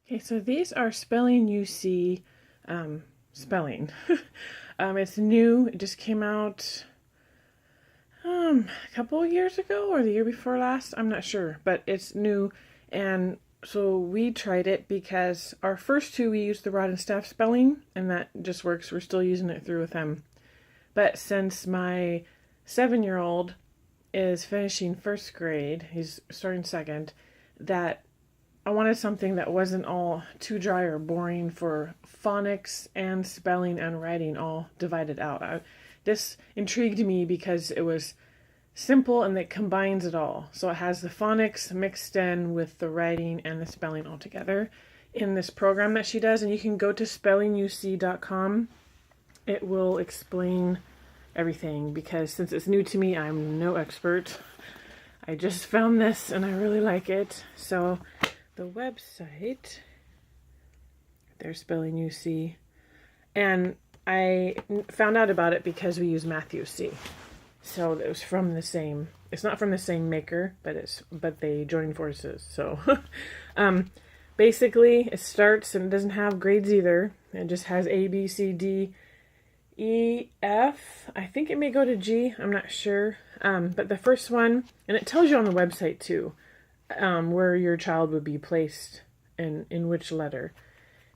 Okay, so these are Spelling UC spelling. It's new. It just came out a couple of years ago or the year before last. I'm not sure, but it's new. And so we tried it because our first two we used the Rod and Staff spelling, and that just works. We're still using it through with them. But since my 7-year-old is finishing first grade, he's starting second, that I wanted something that wasn't all too dry or boring for phonics and spelling and writing all divided out. This intrigued me because it was simple and it combines it all. So it has the phonics mixed in with the writing and the spelling all together in this program that she does. And you can go to spellinguc.com. It will explain everything because since it's new to me, I'm no expert. I just found this and I really like it. So the website, there's Spelling UC, and I found out about it because we use Math-UC. So it was from the same. It's not from the same maker, but they joined forces. So, basically, it starts and it doesn't have grades either. It just has A, B, C, D, E, F. I think it may go to G. I'm not sure. But the first one, and it tells you on the website too, where your child would be placed in which letter.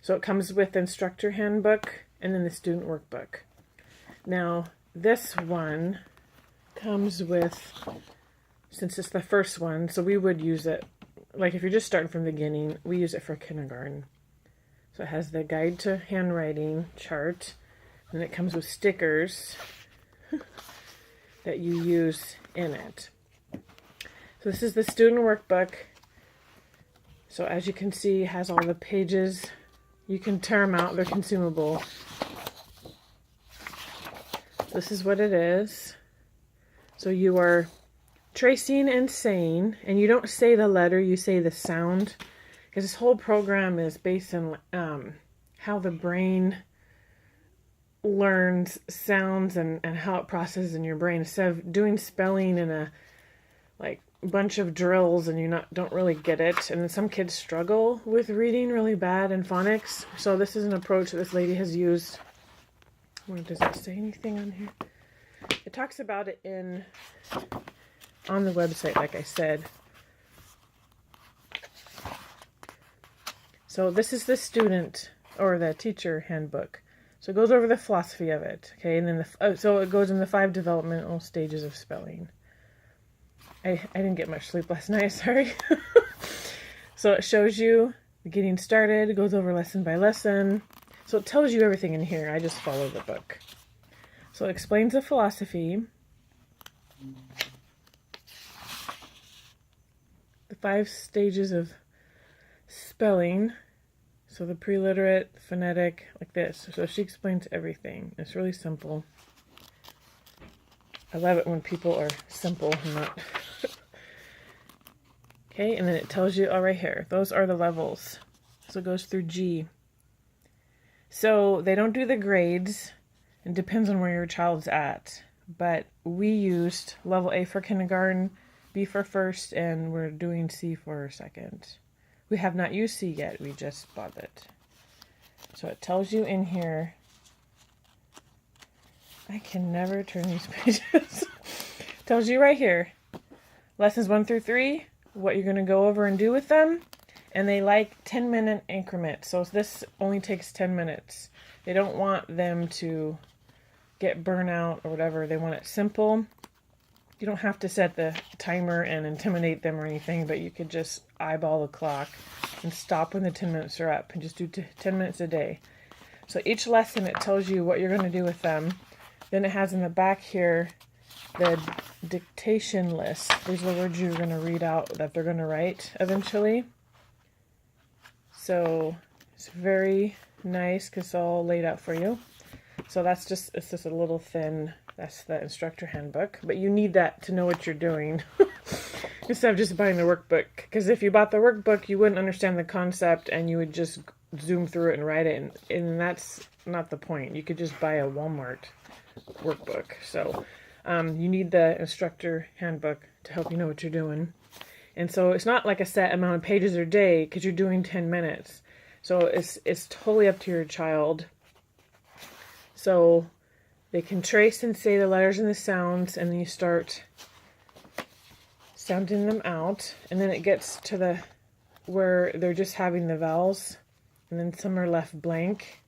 So it comes with the instructor handbook and then the student workbook. Now, this one comes with, since it's the first one, so we would use it, like if you're just starting from the beginning, we use it for kindergarten. So it has the guide to handwriting chart, and it comes with stickers that you use in it. So this is the student workbook. So as you can see, it has all the pages. You can tear them out, they're consumable. This is what it is. So you are tracing and saying, and you don't say the letter, you say the sound. Because this whole program is based on how the brain learns sounds and how it processes in your brain. Instead of doing spelling in a bunch of drills and you don't really get it, and then some kids struggle with reading really bad and phonics. So this is an approach that this lady has used. Does it say anything on here? It talks about it on the website, like I said. So this is the student or the teacher handbook. So it goes over the philosophy of it, okay, and then so it goes in the 5 developmental stages of spelling. I didn't get much sleep last night, sorry. So it shows you getting started, it goes over lesson by lesson. So it tells you everything in here. I just follow the book. So it explains the philosophy, the 5 stages of spelling. So the pre-literate, phonetic, like this. So she explains everything. It's really simple. I love it when people are simple and not... Okay, and then it tells you, right here, those are the levels. So it goes through G. So they don't do the grades. It depends on where your child's at. But we used level A for kindergarten, B for first, and we're doing C for second. We have not used C yet, we just bought it. So it tells you in here, I can never turn these pages. Tells you right here, lessons 1 through 3, what you're going to go over and do with them. And they like 10-minute increments. So this only takes 10 minutes. They don't want them to get burnout or whatever. They want it simple. You don't have to set the timer and intimidate them or anything, but you could just eyeball the clock and stop when the 10 minutes are up and just do 10 minutes a day. So each lesson, it tells you what you're going to do with them. Then it has in the back here the dictation list. These are the words you're going to read out that they're going to write eventually. So it's very nice because it's all laid out for you. So it's just a little thin, that's the instructor handbook. But you need that to know what you're doing instead of just buying the workbook. Because if you bought the workbook, you wouldn't understand the concept and you would just zoom through it and write it. And that's not the point. You could just buy a Walmart workbook. So you need the instructor handbook to help you know what you're doing. And so it's not like a set amount of pages a day because you're doing 10 minutes. So it's totally up to your child. So they can trace and say the letters and the sounds, and then you start sounding them out. And then it gets to the where they're just having the vowels, and then some are left blank.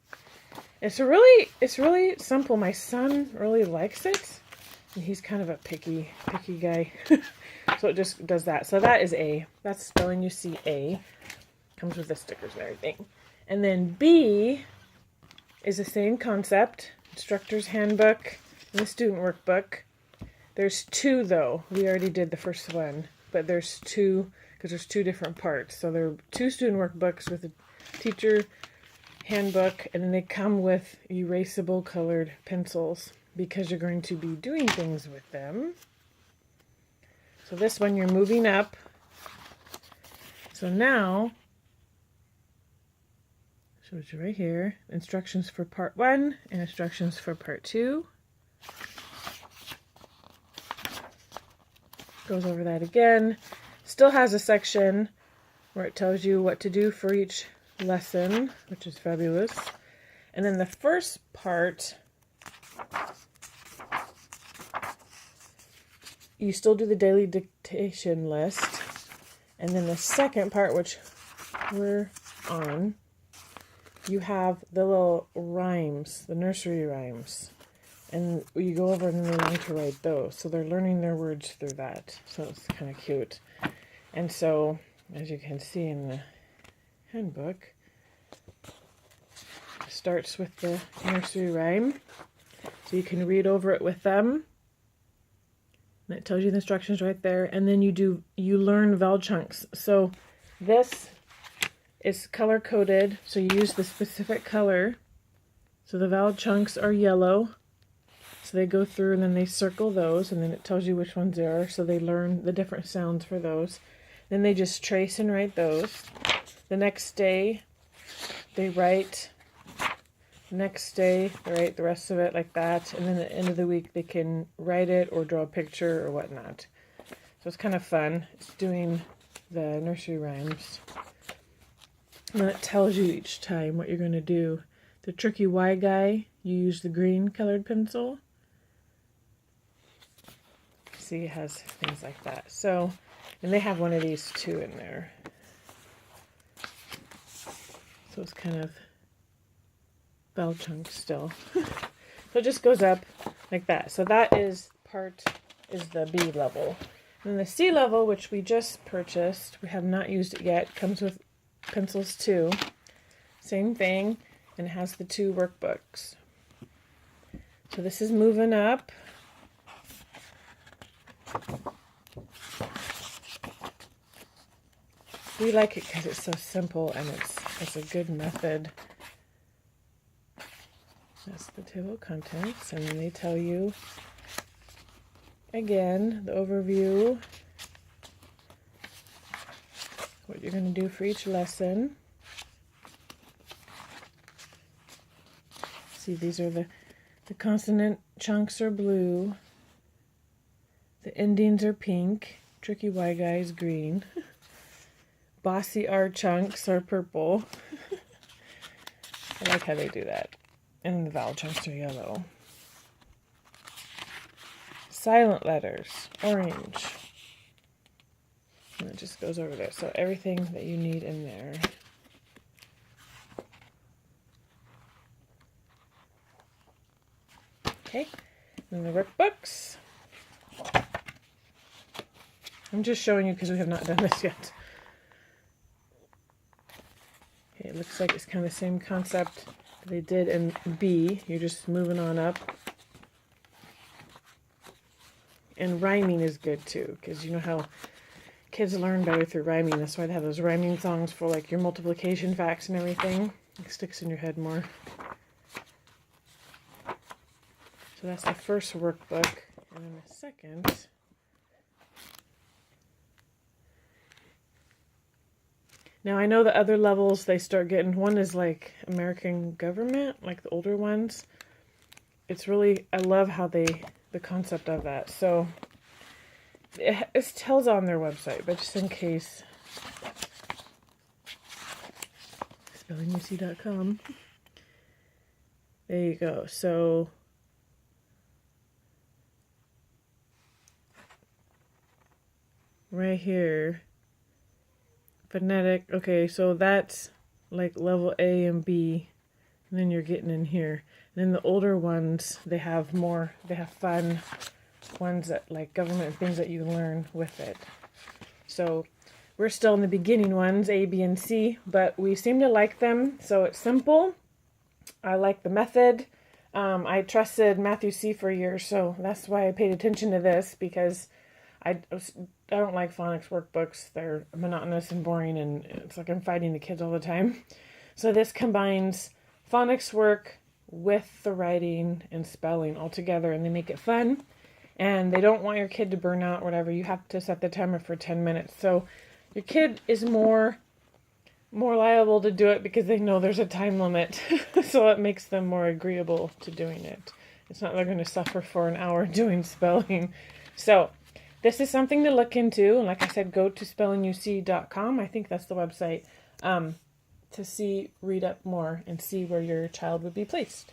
It's really simple. My son really likes it. And he's kind of a picky guy. So it just does that. So that is A. That's spelling. You see A. Comes with the stickers and everything. And then B is the same concept. Instructor's handbook and the student workbook. There's two though. We already did the first one. But there's two, because there's two different parts. So there are two student workbooks with a teacher handbook. And then they come with erasable colored pencils, because you're going to be doing things with them. So this one you're moving up. So now, shows you right here, instructions for part 1 and instructions for part 2. Goes over that again. Still has a section where it tells you what to do for each lesson, which is fabulous. And then the first part, you still do the daily dictation list. And then the second part, which we're on, you have the little rhymes, the nursery rhymes. And you go over and they learn to write those. So they're learning their words through that. So it's kind of cute. And so, as you can see in the handbook, it starts with the nursery rhyme. So you can read over it with them. And it tells you the instructions right there. And then you learn vowel chunks. So this is color coded. So you use the specific color. So the vowel chunks are yellow. So they go through and then they circle those. And then it tells you which ones they are. So they learn the different sounds for those. Then they just trace and write those. The next day they write. Next day, they write the rest of it like that, and then at the end of the week, they can write it or draw a picture or whatnot. So it's kind of fun. It's doing the nursery rhymes. And then it tells you each time what you're going to do. The tricky Y guy, you use the green colored pencil. See, it has things like that. So, and they have one of these too in there. So it's kind of bell chunk still. So it just goes up like that. So that is the B level. And the C level, which we just purchased, we have not used it yet, comes with pencils too. Same thing, and it has the 2 workbooks. So this is moving up. We like it because it's so simple and it's a good method. That's the table of contents, and then they tell you again the overview, what you're going to do for each lesson. See, these are the consonant chunks are blue, the endings are pink, tricky Y guy is green, bossy R chunks are purple. I like how they do that. And the vowel chunks are yellow. Silent letters, orange. And it just goes over there. So everything that you need in there. Okay, and the workbooks. I'm just showing you because we have not done this yet. Okay, it looks like it's kind of the same concept they did in B. You're just moving on up. And rhyming is good too, because you know how kids learn better through rhyming. That's why they have those rhyming songs for like your multiplication facts and everything. It sticks in your head more. So that's the first workbook. And then the second, now I know the other levels they start getting, one is like American government, like the older ones. It's really, I love how the concept of that. So it tells on their website, but just in case, spellinguc.com. There you go. So right here, phonetic. Okay, so that's like level A and B, and then you're getting in here. And then the older ones, they have fun ones that like government things that you learn with it. So we're still in the beginning ones, A, B, and C, but we seem to like them. So it's simple. I like the method. I trusted Matthew C. for years, so that's why I paid attention to this, because I don't like phonics workbooks. They're monotonous and boring, and it's like I'm fighting the kids all the time. So this combines phonics work with the writing and spelling all together, and they make it fun. And they don't want your kid to burn out or whatever. You have to set the timer for 10 minutes. So your kid is more liable to do it because they know there's a time limit. So it makes them more agreeable to doing it. It's not they're going to suffer for an hour doing spelling. So this is something to look into. And like I said, go to spellinguc.com. I think that's the website, to read up more and see where your child would be placed.